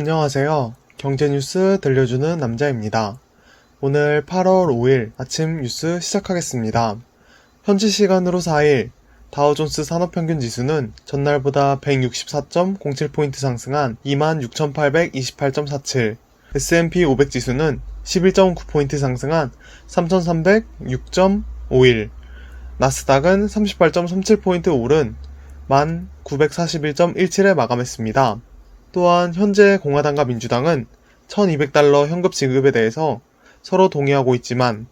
안녕하세요. 경제뉴스 들려주는 남자입니다. 오늘 8월 5일 아침 뉴스 시작하겠습니다. 현지 시간으로 4일 다우존스 산업평균지수는 전날보다 164.07포인트 상승한 26,828.47, S&P 500지수는 11.9포인트 상승한 3,306.51, 나스닥은 38.37포인트 오른 1941.17에 마감했습니다. 또한 현재 공화당과 민주당은 $1,200 현금 지급에 대해서 서로 동의하고 있지만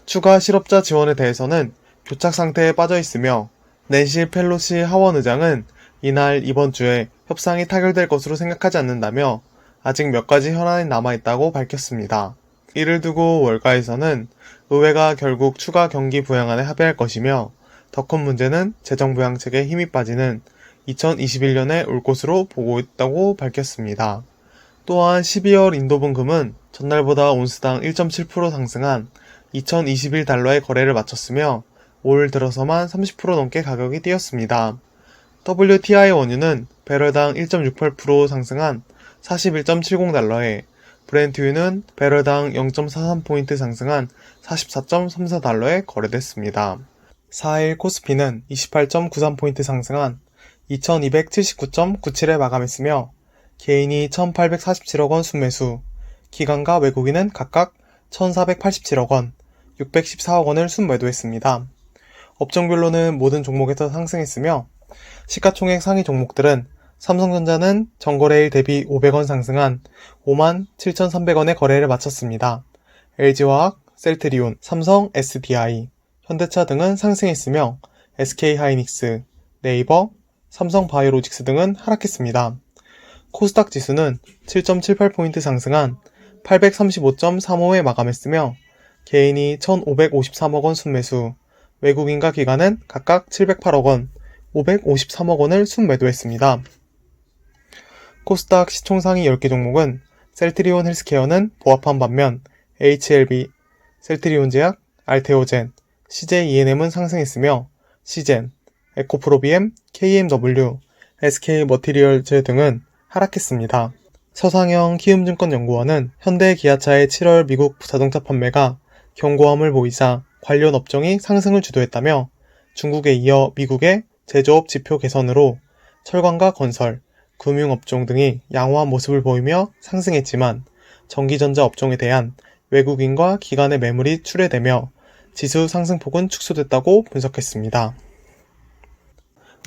추가 실업자 지원에 대해서는 교착 상태에 빠져 있으며 낸시 펠로시 하원 의장은 이날 이번 주에 협상이 타결될 것으로 생각하지 않는다며 아직 몇 가지 현안이 남아있다고 밝혔습니다. 이를 두고 월가에서는 의회가 결국 추가 경기 부양안에 합의할 것이며 더 큰 문제는 재정 부양책에 힘이 빠지는 2021년에 올 것으로 보고 있다고 밝혔습니다. 또한 12월 인도분 금은 전날보다 온스당 1.7% 상승한 $2,021의 거래를 마쳤으며 올 들어서만 30% 넘게 가격이 뛰었습니다. WTI 원유는 배럴당 1.68% 상승한 $41.70에 브렌트유는 배럴당 0.43포인트 상승한 $44.34에 거래됐습니다. 4일 코스피는 28.93포인트 상승한 2279.97에 마감했으며 개인이 1847억 원 순매수, 기관과 외국인은 각각 1487억 원, 614억 원을 순매도했습니다. 업종별로는 모든 종목에서 상승했으며 시가총액 상위 종목들은 삼성전자는 전거래일 대비 500원 상승한 57,300원의 거래를 마쳤습니다. LG화학, 셀트리온, 삼성 SDI, 현대차 등은 상승했으며 SK하이닉스, 네이버, 삼성바이오로직스 등은 하락했습니다. 코스닥 지수는 7.78포인트 상승한 835.35에 마감했으며 개인이 1,553억 원 순매수, 외국인과 기관은 각각 708억 원, 553억 원을 순매도했습니다. 코스닥 시총상위 10개 종목은 셀트리온 헬스케어는 보합한 반면 HLB, 셀트리온제약, 알테오젠, CJENM은 상승했으며 시젠, 에코프로비엠, KMW, SK머티리얼즈 등은 하락했습니다. 서상영 키움증권연구원은 현대기아차의 7월 미국 자동차 판매가 견고함을 보이자 관련 업종이 상승을 주도했다며 중국에 이어 미국의 제조업 지표 개선으로 철강과 건설, 금융업종 등이 양호한 모습을 보이며 상승했지만 전기전자 업종에 대한 외국인과 기관의 매물이 출회되며 지수 상승폭은 축소됐다고 분석했습니다.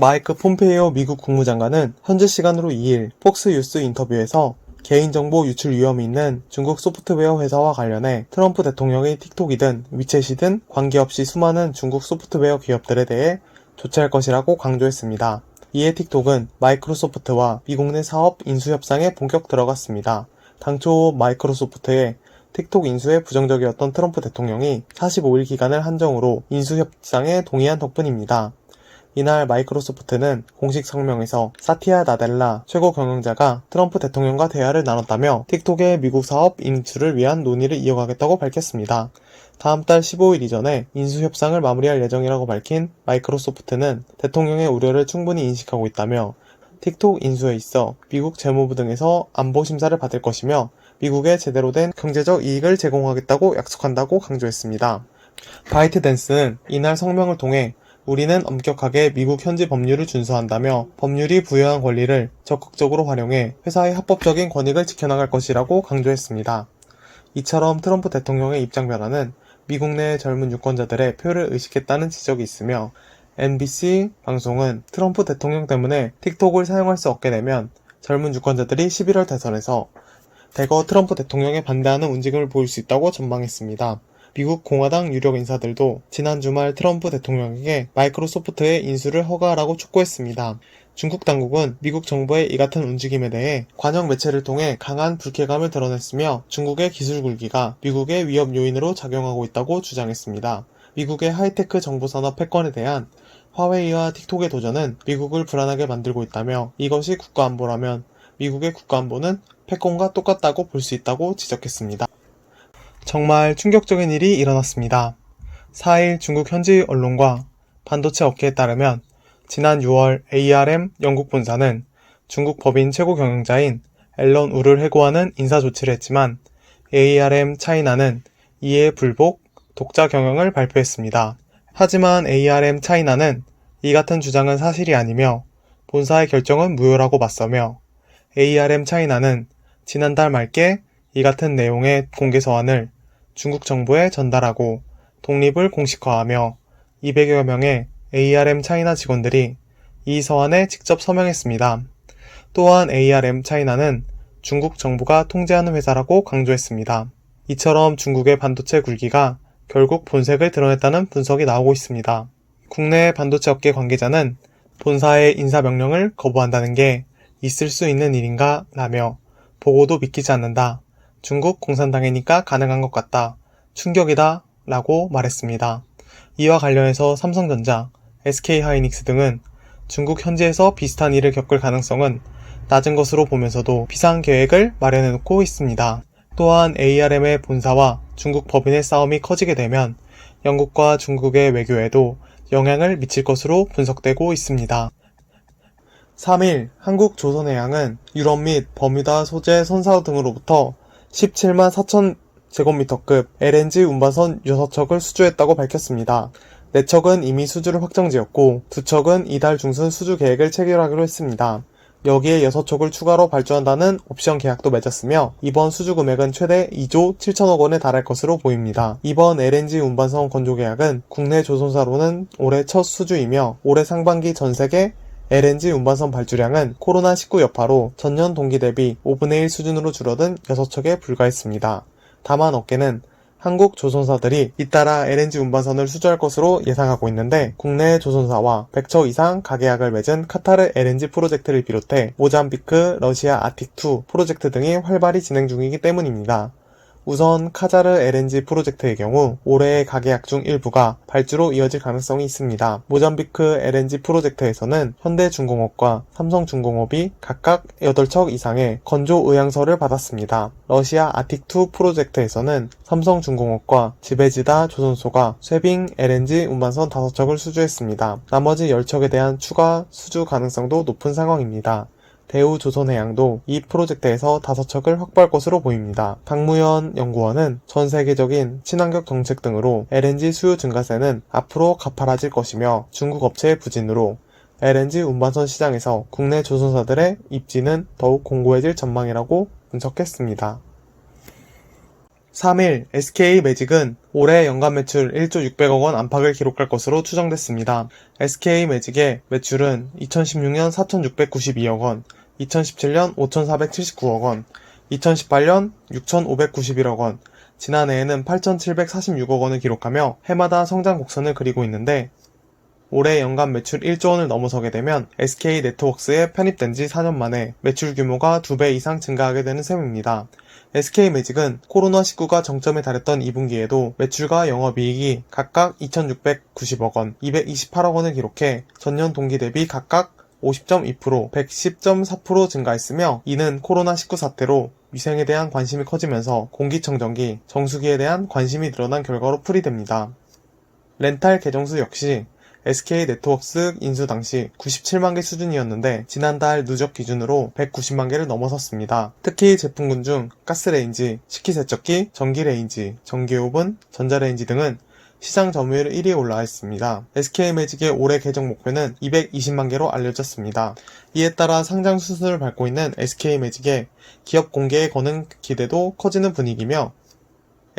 마이크 폼페이오 미국 국무장관은 현지 시간으로 2일 폭스 뉴스 인터뷰에서 개인정보 유출 위험이 있는 중국 소프트웨어 회사와 관련해 트럼프 대통령의 틱톡이든 위챗이든 관계없이 수많은 중국 소프트웨어 기업들에 대해 조치할 것이라고 강조했습니다. 이에 틱톡은 마이크로소프트와 미국 내 사업 인수 협상에 본격 들어갔습니다. 당초 마이크로소프트의 틱톡 인수에 부정적이었던 트럼프 대통령이 45일 기간을 한정으로 인수 협상에 동의한 덕분입니다. 이날 마이크로소프트는 공식 성명에서 사티아 나델라 최고 경영자가 트럼프 대통령과 대화를 나눴다며 틱톡의 미국 사업 인수를 위한 논의를 이어가겠다고 밝혔습니다. 다음 달 15일 이전에 인수 협상을 마무리할 예정이라고 밝힌 마이크로소프트는 대통령의 우려를 충분히 인식하고 있다며 틱톡 인수에 있어 미국 재무부 등에서 안보 심사를 받을 것이며 미국에 제대로 된 경제적 이익을 제공하겠다고 약속한다고 강조했습니다. 바이트댄스는 이날 성명을 통해 우리는 엄격하게 미국 현지 법률을 준수한다며 법률이 부여한 권리를 적극적으로 활용해 회사의 합법적인 권익을 지켜나갈 것이라고 강조했습니다. 이처럼 트럼프 대통령의 입장 변화는 미국 내 젊은 유권자들의 표를 의식했다는 지적이 있으며 NBC 방송은 트럼프 대통령 때문에 틱톡을 사용할 수 없게 되면 젊은 유권자들이 11월 대선에서 대거 트럼프 대통령에 반대하는 움직임을 보일 수 있다고 전망했습니다. 미국 공화당 유력 인사들도 지난 주말 트럼프 대통령에게 마이크로소프트의 인수를 허가하라고 촉구했습니다. 중국 당국은 미국 정부의 이 같은 움직임에 대해 관영 매체를 통해 강한 불쾌감을 드러냈으며 중국의 기술 굴기가 미국의 위협 요인으로 작용하고 있다고 주장했습니다. 미국의 하이테크 정보산업 패권에 대한 화웨이와 틱톡의 도전은 미국을 불안하게 만들고 있다며 이것이 국가안보라면 미국의 국가안보는 패권과 똑같다고 볼 수 있다고 지적했습니다. 정말 충격적인 일이 일어났습니다. 4일 중국 현지 언론과 반도체 업계에 따르면 지난 6월 ARM 영국 본사는 중국 법인 최고 경영자인 앨런 우를 해고하는 인사 조치를 했지만 ARM 차이나는 이에 불복, 독자 경영을 발표했습니다. 하지만 ARM 차이나는 이 같은 주장은 사실이 아니며 본사의 결정은 무효라고 맞서며 ARM 차이나는 지난달 말께 이 같은 내용의 공개 서한을 중국 정부에 전달하고 독립을 공식화하며 200여 명의 ARM 차이나 직원들이 이 서한에 직접 서명했습니다. 또한 ARM 차이나는 중국 정부가 통제하는 회사라고 강조했습니다. 이처럼 중국의 반도체 굴기가 결국 본색을 드러냈다는 분석이 나오고 있습니다. 국내 반도체 업계 관계자는 본사의 인사 명령을 거부한다는 게 있을 수 있는 일인가 라며 보고도 믿기지 않는다. 중국 공산당이니까 가능한 것 같다. 충격이다 라고 말했습니다. 이와 관련해서 삼성전자, SK하이닉스 등은 중국 현지에서 비슷한 일을 겪을 가능성은 낮은 것으로 보면서도 비상계획을 마련해놓고 있습니다. 또한 ARM의 본사와 중국 법인의 싸움이 커지게 되면 영국과 중국의 외교에도 영향을 미칠 것으로 분석되고 있습니다. 3일 한국조선해양은 유럽 및 버뮤다 소재 선사 등으로부터 17만 4천 제곱미터급 LNG 운반선 6척을 수주했다고 밝혔습니다. 4척은 이미 수주를 확정지었고 2척은 이달 중순 수주 계획을 체결하기로 했습니다. 여기에 6척을 추가로 발주한다는 옵션 계약도 맺었으며 이번 수주 금액은 최대 2조 7천억 원에 달할 것으로 보입니다. 이번 LNG 운반선 건조 계약은 국내 조선사로는 올해 첫 수주이며 올해 상반기 전 세계 LNG 운반선 발주량은 코로나19 여파로 전년 동기 대비 5분의 1 수준으로 줄어든 6척에 불과했습니다. 다만 업계는 한국 조선사들이 잇따라 LNG 운반선을 수주할 것으로 예상하고 있는데 국내 조선사와 100척 이상 가계약을 맺은 카타르 LNG 프로젝트를 비롯해 모잠비크, 러시아 아틱2 프로젝트 등이 활발히 진행 중이기 때문입니다. 우선 카자르 LNG 프로젝트의 경우 올해의 가계약 중 일부가 발주로 이어질 가능성이 있습니다. 모잠비크 LNG 프로젝트에서는 현대중공업과 삼성중공업이 각각 8척 이상의 건조 의향서를 받았습니다. 러시아 아틱2 프로젝트에서는 삼성중공업과 지베지다 조선소가 쇠빙 LNG 운반선 5척을 수주했습니다. 나머지 10척에 대한 추가 수주 가능성도 높은 상황입니다. 대우조선해양도 이 프로젝트에서 5척을 확보할 것으로 보입니다. 박무현 연구원은 전 세계적인 친환경 정책 등으로 LNG 수요 증가세는 앞으로 가파라질 것이며 중국 업체의 부진으로 LNG 운반선 시장에서 국내 조선사들의 입지는 더욱 공고해질 전망이라고 분석했습니다. 3일 SK매직은 올해 연간 매출 1조 600억 원 안팎을 기록할 것으로 추정됐습니다. SK매직의 매출은 2016년 4,692억 원, 2017년 5,479억 원, 2018년 6,591억 원, 지난해에는 8,746억 원을 기록하며 해마다 성장 곡선을 그리고 있는데 올해 연간 매출 1조 원을 넘어서게 되면 SK네트워크스에 편입된 지 4년 만에 매출 규모가 2배 이상 증가하게 되는 셈입니다. SK매직은 코로나19가 정점에 달했던 2분기에도 매출과 영업이익이 각각 2,690억 원, 228억 원을 기록해 전년 동기 대비 각각 50.2%, 110.4% 증가했으며 이는 코로나19 사태로 위생에 대한 관심이 커지면서 공기청정기, 정수기에 대한 관심이 늘어난 결과로 풀이됩니다. 렌탈 계정수 역시 SK네트워크스 인수 당시 97만 개 수준이었는데 지난달 누적 기준으로 190만 개를 넘어섰습니다. 특히 제품군 중 가스레인지, 식기세척기, 전기레인지, 전기오븐, 전자레인지 등은 시장 점유율 1위에 올라 있습니다. SK매직의 올해 계정 목표는 220만 개로 알려졌습니다. 이에 따라 상장 수순을 밟고 있는 SK매직의 기업 공개에 거는 기대도 커지는 분위기며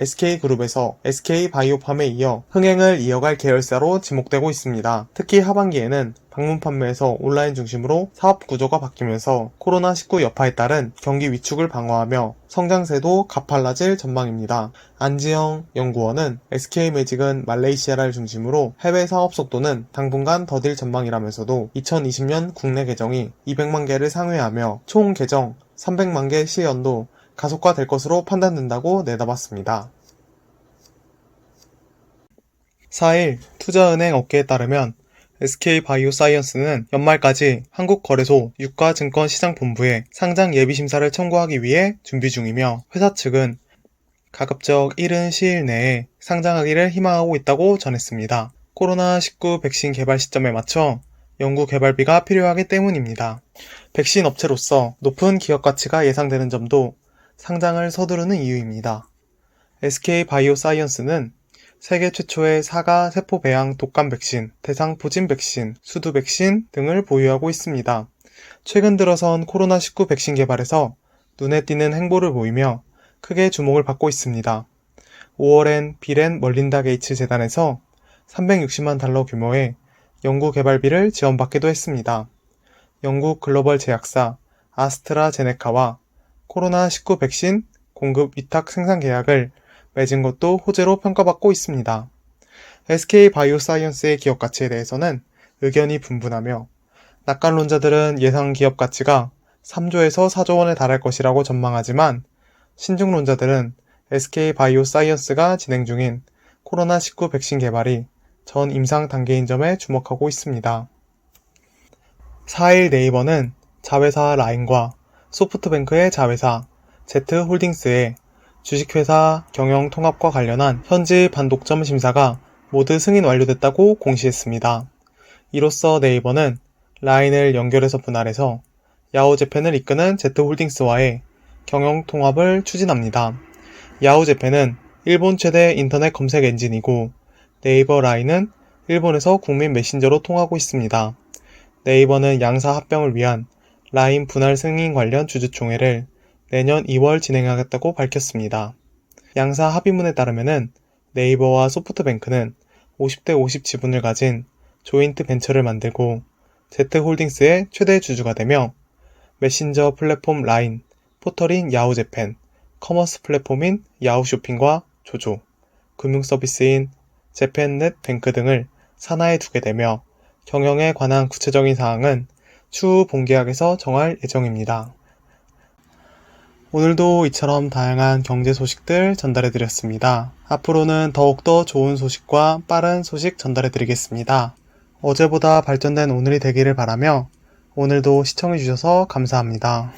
SK그룹에서 SK바이오팜에 이어 흥행을 이어갈 계열사로 지목되고 있습니다. 특히 하반기에는 방문 판매에서 온라인 중심으로 사업 구조가 바뀌면서 코로나19 여파에 따른 경기 위축을 방어하며 성장세도 가팔라질 전망입니다. 안지영 연구원은 SK매직은 말레이시아를 중심으로 해외 사업 속도는 당분간 더딜 전망이라면서도 2020년 국내 계정이 200만 개를 상회하며 총 계정 300만 개 시연도 가속화될 것으로 판단된다고 내다봤습니다. 4일 투자은행 업계에 따르면 SK바이오사이언스는 연말까지 한국거래소 유가증권시장본부에 상장 예비심사를 청구하기 위해 준비 중이며 회사 측은 가급적 이른 시일 내에 상장하기를 희망하고 있다고 전했습니다. 코로나19 백신 개발 시점에 맞춰 연구 개발비가 필요하기 때문입니다. 백신 업체로서 높은 기업 가치가 예상되는 점도 상장을 서두르는 이유입니다. SK바이오사이언스는 세계 최초의 사가 세포 배양 독감 백신, 대상 포진 백신, 수두 백신 등을 보유하고 있습니다. 최근 들어선 코로나19 백신 개발에서 눈에 띄는 행보를 보이며 크게 주목을 받고 있습니다. 5월엔 빌앤멀린다 게이츠 재단에서 360만 달러 규모의 연구 개발비를 지원받기도 했습니다. 영국 글로벌 제약사 아스트라제네카와 코로나19 백신 공급 위탁 생산 계약을 맺은 것도 호재로 평가받고 있습니다. SK바이오사이언스의 기업 가치에 대해서는 의견이 분분하며 낙관론자들은 예상 기업 가치가 3조에서 4조 원에 달할 것이라고 전망하지만 신중론자들은 SK바이오사이언스가 진행 중인 코로나19 백신 개발이 전 임상 단계인 점에 주목하고 있습니다. 4일 네이버는 자회사 라인과 소프트뱅크의 자회사 Z홀딩스의 주식회사 경영 통합과 관련한 현지 반독점 심사가 모두 승인 완료됐다고 공시했습니다. 이로써 네이버는 라인을 연결해서 분할해서 야오재팬을 이끄는 Z홀딩스와의 경영 통합을 추진합니다. 야오재팬은 일본 최대 인터넷 검색 엔진이고 네이버 라인은 일본에서 국민 메신저로 통하고 있습니다. 네이버는 양사 합병을 위한 라인 분할 승인 관련 주주총회를 내년 2월 진행하겠다고 밝혔습니다. 양사 합의문에 따르면 네이버와 소프트뱅크는 50대 50 지분을 가진 조인트 벤처를 만들고 Z홀딩스의 최대 주주가 되며 메신저 플랫폼 라인, 포털인 야오재팬, 커머스 플랫폼인 야오쇼핑과 조조, 금융서비스인 재팬넷뱅크 등을 산하에 두게 되며 경영에 관한 구체적인 사항은 추후 본계약에서 정할 예정입니다. 오늘도 이처럼 다양한 경제 소식들 전달해드렸습니다. 앞으로는 더욱더 좋은 소식과 빠른 소식 전달해드리겠습니다. 어제보다 발전된 오늘이 되기를 바라며 오늘도 시청해주셔서 감사합니다.